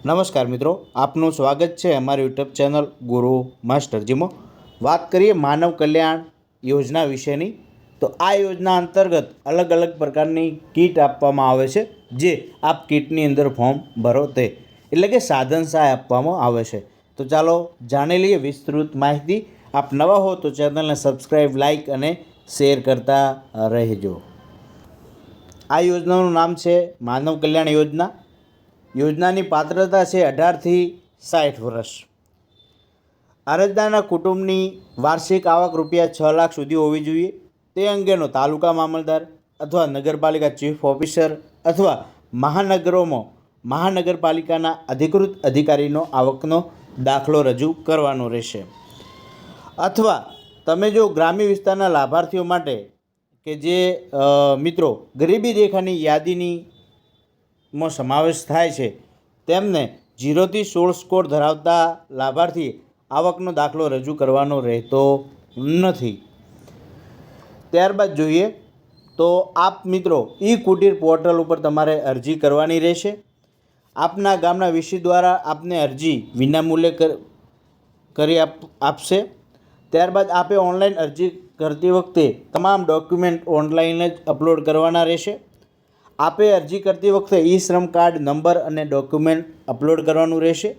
નમસ્કાર મિત્રો, આપનું સ્વાગત છે અમારી યુટ્યુબ ચેનલ ગુરુ માસ્ટરજીમાં। વાત કરીએ માનવ કલ્યાણ યોજના વિશેની, તો આ યોજના અંતર્ગત અલગ અલગ પ્રકારની કીટ આપવામાં આવે છે, જે આપ કીટની અંદર ફોર્મ ભરો તે એટલે કે સાધન સહાય આપવામાં આવે છે। તો ચાલો જાણી લઈએ વિસ્તૃત માહિતી। આપ નવા હો તો ચેનલને સબસ્ક્રાઈબ, લાઇક અને શેર કરતા રહેજો। આ યોજનાનું નામ છે માનવ કલ્યાણ યોજના। યોજનાની પાત્રતા છે 18 થી 60 વર્ષ। અરજદારના કુટુંબની વાર્ષિક આવક ₹6 લાખ સુધી હોવી જોઈએ। તે અંગેનો તાલુકા મામલતદાર અથવા નગરપાલિકા ચીફ ઓફિસર અથવા મહાનગરપાલિકાના અધિકૃત અધિકારીનો આવકનો દાખલો રજૂ કરવાનો રહેશે। અથવા તમે જો ગ્રામ્ય વિસ્તારના લાભાર્થીઓ માટે કે જે મિત્રો ગરીબી રેખાની યાદીની માં સમાવેશ થાય છે, તેમને 0 થી 16 સ્કોર ધરાવતા લાભાર્થી આવકનો દાખલો રજૂ કરવાનો રહેતો નથી। ત્યારબાદ જોઈએ તો આપ મિત્રો ઈ કુટીર પોર્ટલ ઉપર તમારે અરજી કરવાની રહેશે। આપના ગામના વીસી દ્વારા આપને અરજી વિનામૂલ્યે કરી આપશે। ત્યારબાદ આપે ઓનલાઈન અરજી કરતી વખતે તમામ ડોક્યુમેન્ટ ઓનલાઈન જ અપલોડ કરવાના રહેશે। આપે અરજી કરતી વખતે ઈ શ્રમ કાર્ડ નંબર અને ડોક્યુમેન્ટ અપલોડ કરવાનું રહેશે।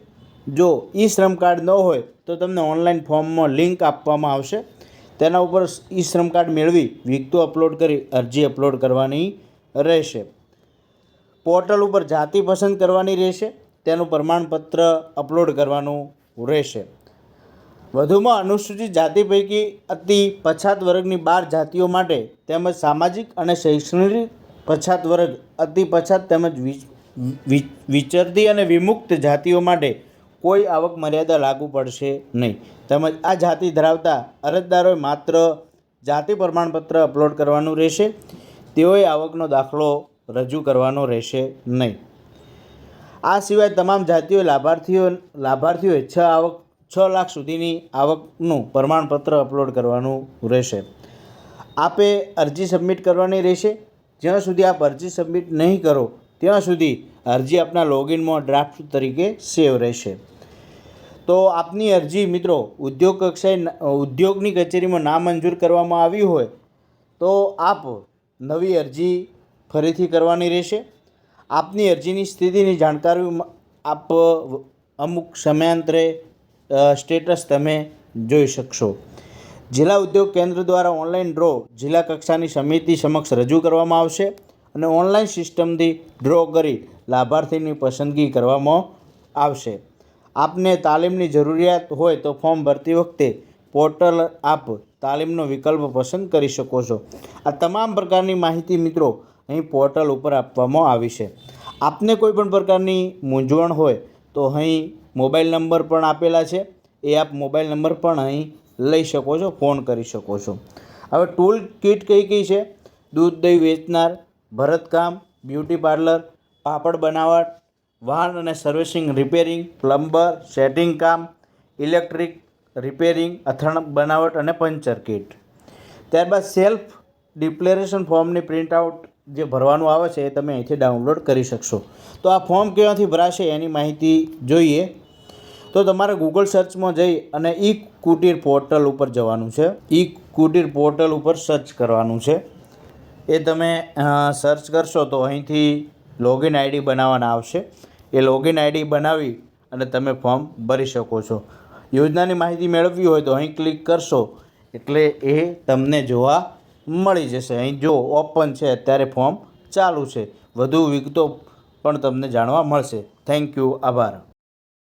જો ઈ શ્રમ કાર્ડ ન હોય તો તમને ઓનલાઈન ફોર્મમાં લિંક આપવામાં આવશે, તેના ઉપર ઈ શ્રમ કાર્ડ મેળવી વિગતો અપલોડ કરી અરજી અપલોડ કરવાની રહેશે। પોર્ટલ ઉપર જાતિ પસંદ કરવાની રહેશે, તેનું પ્રમાણપત્ર અપલોડ કરવાનું રહેશે। વધુમાં અનુસૂચિત જાતિ પૈકી અતિ પછાત વર્ગની 12 જાતિઓ માટે તેમજ સામાજિક અને શૈક્ષણિક પછાત વર્ગ, અતિ પછાત તેમજ વિચરતી અને વિમુક્ત જાતિઓ માટે કોઈ આવક મર્યાદા લાગુ પડશે નહીં। તેમજ આ જાતિ ધરાવતા અરજદારોએ માત્ર જાતિ પ્રમાણપત્ર અપલોડ કરવાનું રહેશે, તેઓએ આવકનો દાખલો રજૂ કરવાનો રહેશે નહીં। આ સિવાય તમામ જાતિઓ લાભાર્થીઓએ 6 લાખ સુધીની આવકનું પ્રમાણપત્ર અપલોડ કરવાનું રહેશે। આપે અરજી સબમિટ કરવાની રહેશે। જ્યાં સુધી આપ અરજી સબમિટ નહીં કરો ત્યાં સુધી અરજી આપના લોગિનમાં ડ્રાફ્ટ તરીકે સેવ રહેશે। તો આપની અરજી મિત્રો ઉદ્યોગની કચેરીમાં નામંજૂર કરવામાં આવી હોય તો આપ નવી અરજી ફરીથી કરવાની રહેશે। આપની અરજીની સ્થિતિની જાણકારી આપ અમુક સમયાંતરે સ્ટેટસ તમે જોઈ શકશો। જિલ્લા ઉદ્યોગ કેન્દ્ર દ્વારા ઓનલાઈન ડ્રો જિલ્લા કક્ષાની સમિતિ સમક્ષ રજૂ કરવામાં આવશે અને ઓનલાઈન સિસ્ટમથી ડ્રો કરી લાભાર્થીની પસંદગી કરવામાં આવશે। આપને તાલીમની જરૂરિયાત હોય તો ફોર્મ ભરતી વખતે પોર્ટલ આપ તાલીમનો વિકલ્પ પસંદ કરી શકો છો। આ તમામ પ્રકારની માહિતી મિત્રો અહીં પોર્ટલ ઉપર આપવામાં આવી છે। આપને કોઈ પણ પ્રકારની મૂંઝવણ હોય તો અહીં મોબાઈલ નંબર પણ આપેલા છે, એ આપ મોબાઈલ નંબર પણ અહીં લઈ શકો છો, ફોન કરી શકો છો। હવે ટૂલ કિટ કઈ છે? દૂધ દહીં વેચનાર, ભરતકામ, બ્યુટી પાર્લર, પાપડ બનાવટ, વાહન અને સર્વિસિંગ રિપેરિંગ, પ્લમ્બર, સેટિંગ કામ, ઇલેક્ટ્રિક રિપેરિંગ, અથાણ બનાવટ અને પંચર કિટ। ત્યારબાદ સેલ્ફ ડિક્લેરેશન ફોર્મની પ્રિન્ટઆઉટ જે ભરવાનું આવે છે એ તમે અહીંથી ડાઉનલોડ કરી શકશો। તો આ ફોર્મ ક્યાંથી ભરાશે એની માહિતી જોઈએ તો તમારે ગૂગલ સર્ચમાં જઈ અને ઈ કુટીર પોર્ટલ ઉપર જવાનું છે। ઈ કુટીર પોર્ટલ ઉપર સર્ચ કરવાનું છે। એ તમે સર્ચ કરશો તો અહીંથી લોગિન આઈડી બનાવવાના આવશે। એ લોગિન આઈડી બનાવી અને તમે ફોર્મ ભરી શકો છો। યોજનાની માહિતી મેળવવી હોય તો અહીં ક્લિક કરશો એટલે એ તમને જોવા મળી જશે। અહીં જો ઓપન છે, અત્યારે ફોર્મ ચાલુ છે, વધુ વિગતો પણ તમને જાણવા મળશે। થેન્ક યુ, આભાર।